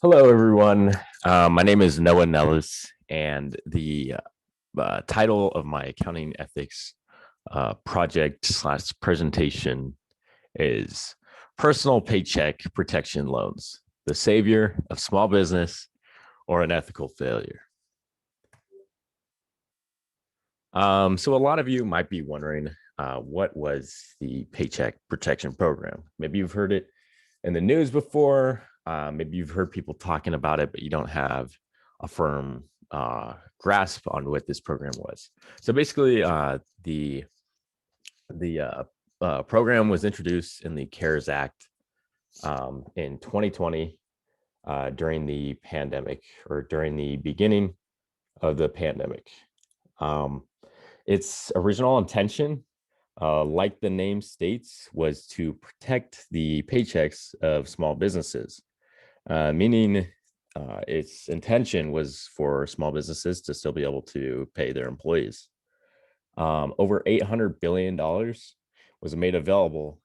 Hello, everyone. My name is Noah Nellis, and the title of my accounting ethics project/presentation is Personal Paycheck Protection Loans, the Savior of Small Business or an Ethical Failure. So a lot of you might be wondering, what was the Paycheck Protection Program? Maybe you've heard it in the news before. Maybe you've heard people talking about it, but you don't have a firm grasp on what this program was. So basically, the program was introduced in the CARES Act in 2020 during the pandemic, or during the beginning of the pandemic. Its original intention, like the name states, was to protect the paychecks of small businesses, meaning its intention was for small businesses to still be able to pay their employees. Over $800 billion was made available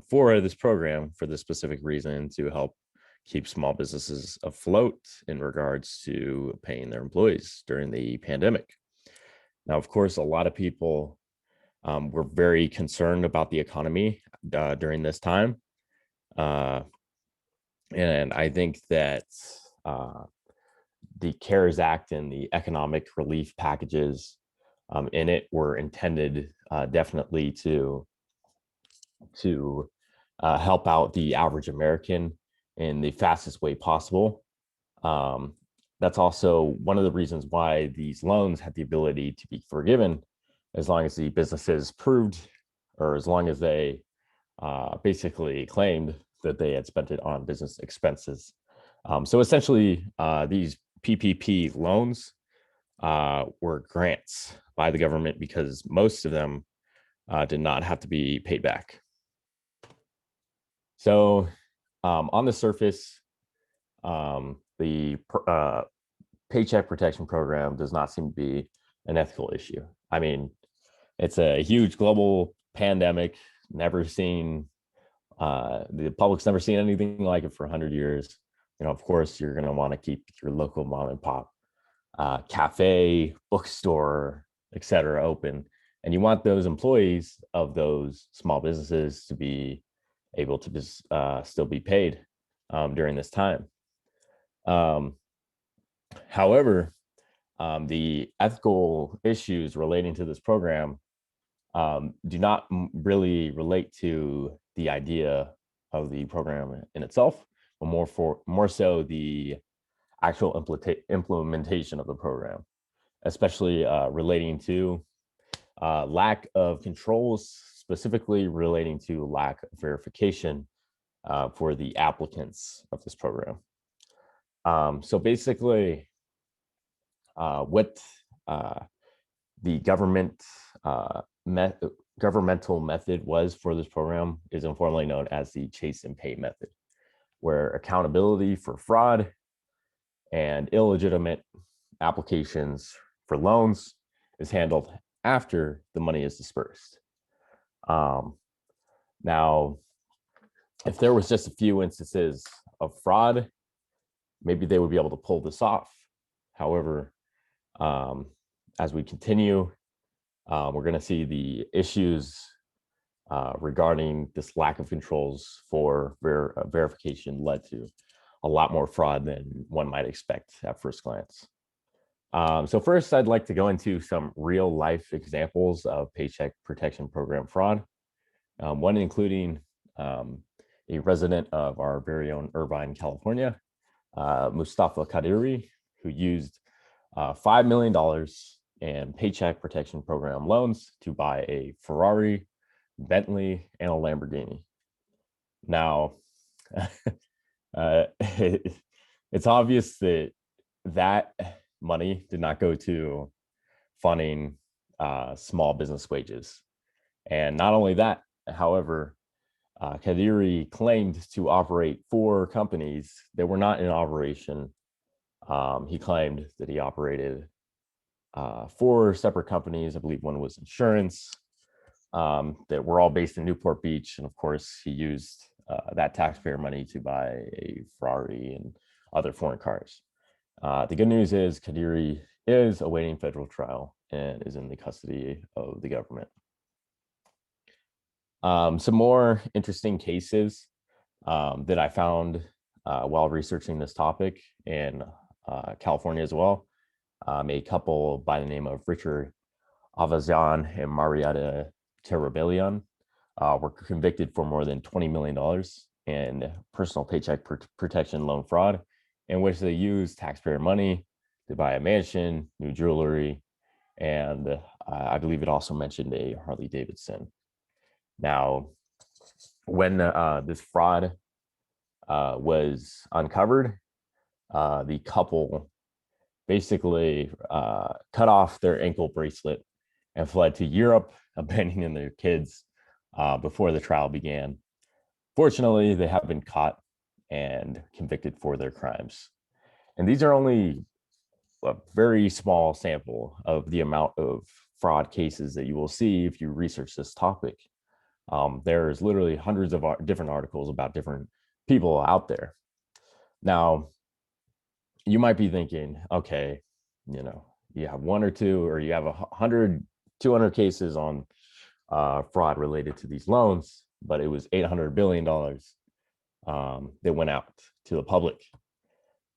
for this program for the specific reason to help keep small businesses afloat in regards to paying their employees during the pandemic. Now, of course, a lot of people were very concerned about the economy during this time. And I think that the CARES Act and the economic relief packages in it were intended definitely to help out the average American in the fastest way possible. That's also one of the reasons why these loans had the ability to be forgiven as long as the businesses proved, or as long as they basically claimed that they had spent it on business expenses. So essentially, these PPP loans were grants by the government because most of them did not have to be paid back. So on the surface, the Paycheck Protection Program does not seem to be an ethical issue. I mean, it's a huge global pandemic, never seen, the public's never seen anything like it for 100 years. Of course, you're going to want to keep your local mom and pop cafe, bookstore, etc. open. And you want those employees of those small businesses to be able to still be paid during this time. However, the ethical issues relating to this program do not really relate to the idea of the program in itself, but more so the actual implementation of the program, especially relating to lack of controls, specifically relating to lack of verification for the applicants of this program. So basically, what the governmental method was for this program is informally known as the chase and pay method, where accountability for fraud and illegitimate applications for loans is handled after the money is dispersed. Now, if there was just a few instances of fraud, maybe they would be able to pull this off. However, as we continue, we're going to see the issues regarding this lack of controls for verification led to a lot more fraud than one might expect at first glance. So first, I'd like to go into some real life examples of Paycheck Protection Program fraud, one including a resident of our very own Irvine, California, Mustafa Kadiri, who used $5 million in Paycheck Protection Program loans to buy a Ferrari, Bentley, and a Lamborghini. Now, it's obvious that money did not go to funding small business wages. And not only that, however, Kadiri claimed to operate 4 companies that were not in operation. He claimed that he operated 4 separate companies. I believe one was insurance, that were all based in Newport Beach. And of course, he used that taxpayer money to buy a Ferrari and other foreign cars. The good news is Kadiri is awaiting federal trial and is in the custody of the government. Some more interesting cases that I found while researching this topic in California as well. A couple by the name of Richard Avazian and Marietta Terabellion were convicted for more than $20 million in personal paycheck protection loan fraud, in which they used taxpayer money to buy a mansion, new jewelry, and I believe it also mentioned a Harley Davidson. Now, when this fraud was uncovered, the couple basically cut off their ankle bracelet and fled to Europe, abandoning their kids before the trial began. Fortunately, they have been caught and convicted for their crimes. And these are only a very small sample of the amount of fraud cases that you will see if you research this topic. There's literally hundreds of different articles about different people out there. Now, you might be thinking, okay, you have one or two, or you have 100, 200 cases on fraud related to these loans, but it was $800 billion that went out to the public.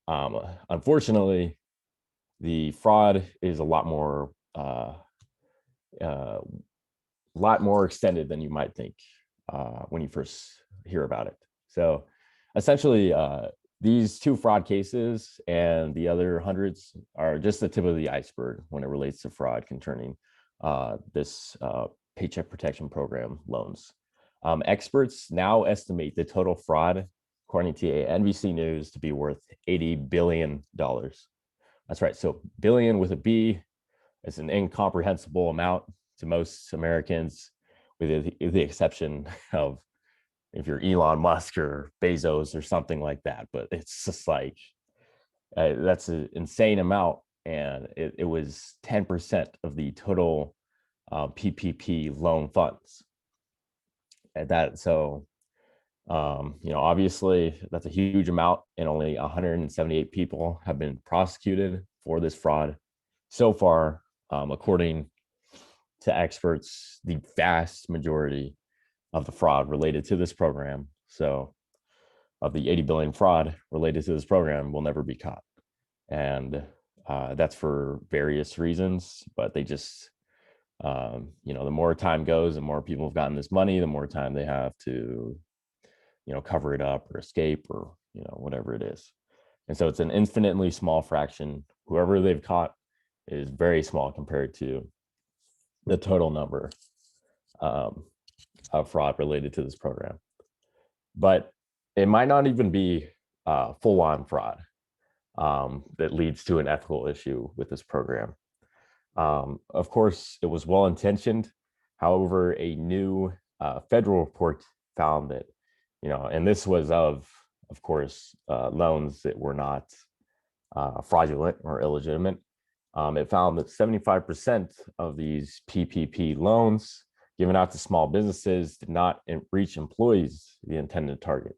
Unfortunately, the fraud is a lot more extended than you might think when you first hear about it. So essentially, these two fraud cases and the other hundreds are just the tip of the iceberg when it relates to fraud concerning this Paycheck Protection Program loans. Experts now estimate the total fraud, according to NBC News, to be worth $80 billion. That's right. So billion with a B is an incomprehensible amount to most Americans, with the exception of if you're Elon Musk or Bezos or something like that. But it's just like, that's an insane amount. And it was 10% of the total PPP loan funds. And obviously that's a huge amount, and only 178 people have been prosecuted for this fraud so far. According to experts, the vast majority of the fraud related to this program, so of the 80 billion fraud related to this program, will never be caught. And that's for various reasons, but they just, the more time goes, the more people have gotten this money, the more time they have to, cover it up or escape or, whatever it is. And so it's an infinitely small fraction. Whoever they've caught is very small compared to the total number of fraud related to this program. But it might not even be full-on fraud that leads to an ethical issue with this program. Of course, it was well-intentioned. However, a new federal report found that, and this was of course, loans that were not fraudulent or illegitimate. It found that 75% of these PPP loans given out to small businesses did not reach employees, the intended target.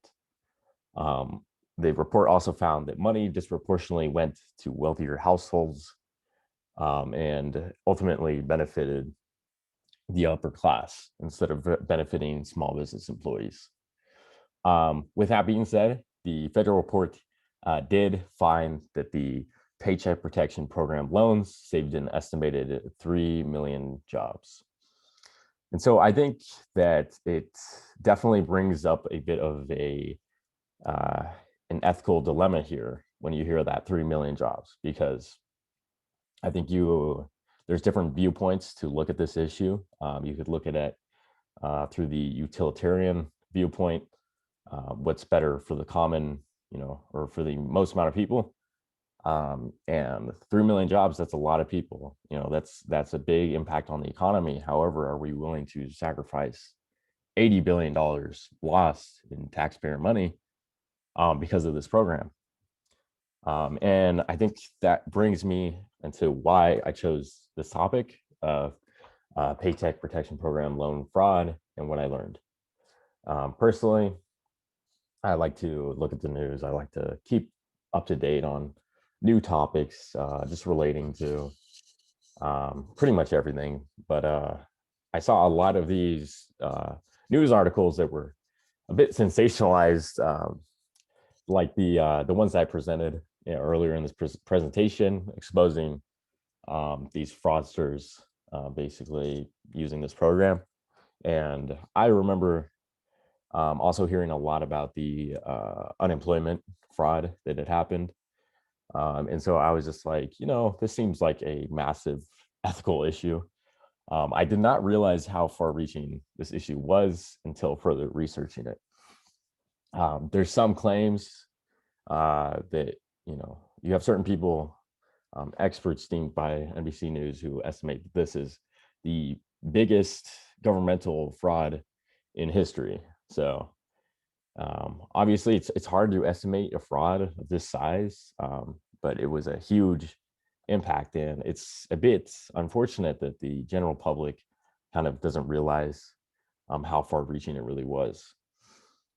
The report also found that money disproportionately went to wealthier households and ultimately benefited the upper class instead of benefiting small business employees. With that being said, the federal report did find that the Paycheck Protection Program loans saved an estimated 3 million jobs. And so I think that it definitely brings up a bit of an ethical dilemma here when you hear that 3 million jobs, because I think there's different viewpoints to look at this issue. You could look at it through the utilitarian viewpoint, what's better for the common, or for the most amount of people. And 3 million jobs, that's a lot of people. That's a big impact on the economy. However, are we willing to sacrifice $80 billion lost in taxpayer money because of this program? And I think that brings me into why I chose this topic of Paycheck Protection Program loan fraud and what I learned. Personally, I like to look at the news. I like to keep up to date on new topics, just relating to pretty much everything. But I saw a lot of these news articles that were a bit sensationalized, like the ones I presented, earlier in this presentation, exposing these fraudsters basically using this program. And I remember also hearing a lot about the unemployment fraud that had happened. And so I was just like, this seems like a massive ethical issue. I did not realize how far reaching this issue was until further researching it. There's some claims that, you have certain people, experts deemed by NBC News, who estimate that this is the biggest governmental fraud in history. So obviously it's hard to estimate a fraud of this size, but it was a huge impact. And it's a bit unfortunate that the general public kind of doesn't realize how far reaching it really was.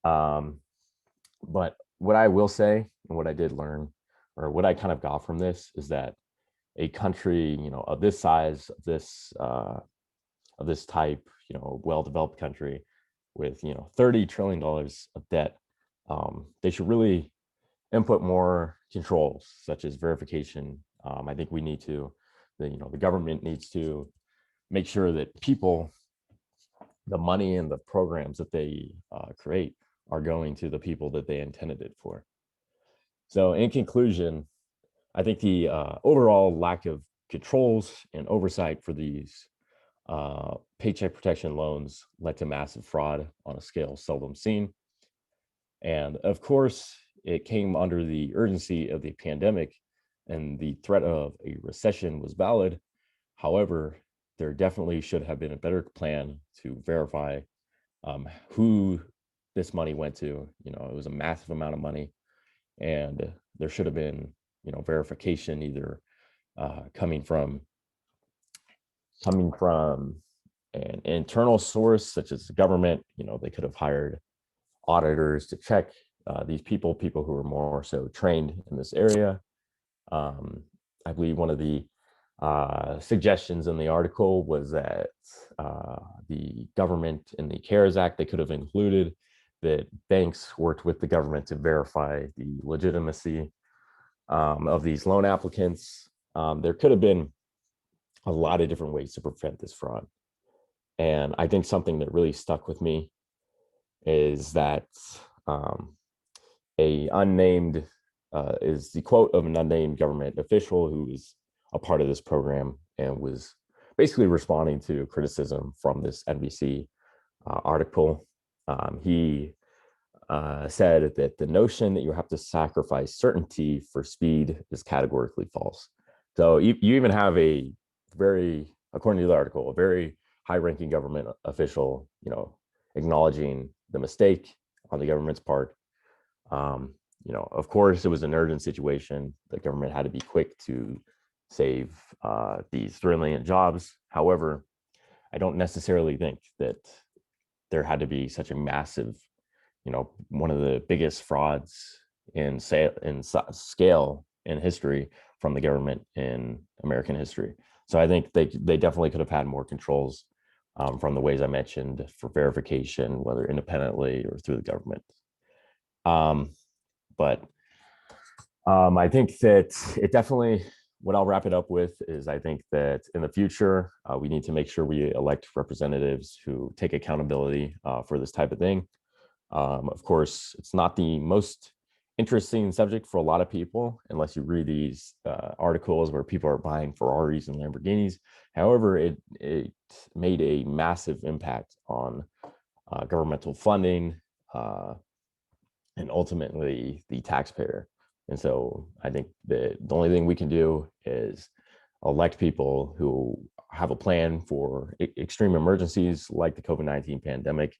But what I will say, and what I did learn, or what I kind of got from this, is that a country, of this size, of this type, well-developed country with, $30 trillion of debt, they should really input more controls, such as verification. I think we need to, the government needs to make sure that people, the money and the programs that they create are going to the people that they intended it for. So in conclusion, I think the overall lack of controls and oversight for these paycheck protection loans led to massive fraud on a scale seldom seen. And of course, it came under the urgency of the pandemic, and the threat of a recession was valid. However, there definitely should have been a better plan to verify who this money went to. It was a massive amount of money, and there should have been, verification, either coming from an internal source, such as the government. They could have hired auditors to check these people who are more so trained in this area. I believe one of the suggestions in the article was that the government in the CARES Act, they could have included that banks worked with the government to verify the legitimacy of these loan applicants. There could have been a lot of different ways to prevent this fraud. And I think something that really stuck with me is that is the quote of an unnamed government official who was a part of this program and was basically responding to criticism from this NBC article. He said that the notion that you have to sacrifice certainty for speed is categorically false. So you even have according to the article, a very high-ranking government official, acknowledging the mistake on the government's part. Of course, it was an urgent situation. The government had to be quick to save these 3 million jobs. However, I don't necessarily think that there had to be such a massive, one of the biggest frauds in scale in history from the government in American history. So I think they definitely could have had more controls from the ways I mentioned for verification, whether independently or through the government. But I think that it definitely, what I'll wrap it up with is, I think that in the future, we need to make sure we elect representatives who take accountability for this type of thing. Of course, it's not the most interesting subject for a lot of people, unless you read these articles where people are buying Ferraris and Lamborghinis. However, it made a massive impact on governmental funding and ultimately the taxpayer. And so I think that the only thing we can do is elect people who have a plan for extreme emergencies like the COVID-19 pandemic,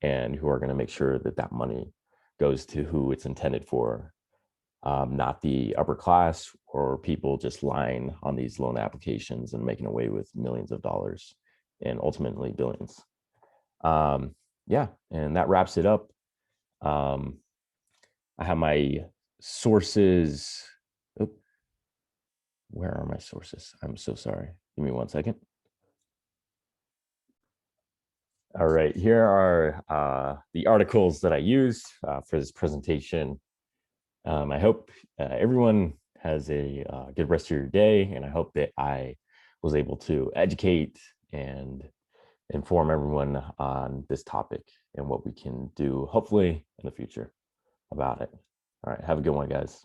and who are going to make sure that that money goes to who it's intended for, not the upper class or people just lying on these loan applications and making away with millions of dollars and ultimately billions. Yeah, and that wraps it up. I have my sources. Oh, where are my sources? I'm so sorry. Give me 1 second. All right, here are the articles that I used for this presentation. I hope everyone has a good rest of your day, and I hope that I was able to educate and inform everyone on this topic and what we can do, hopefully, in the future about it. All right, have a good one, guys.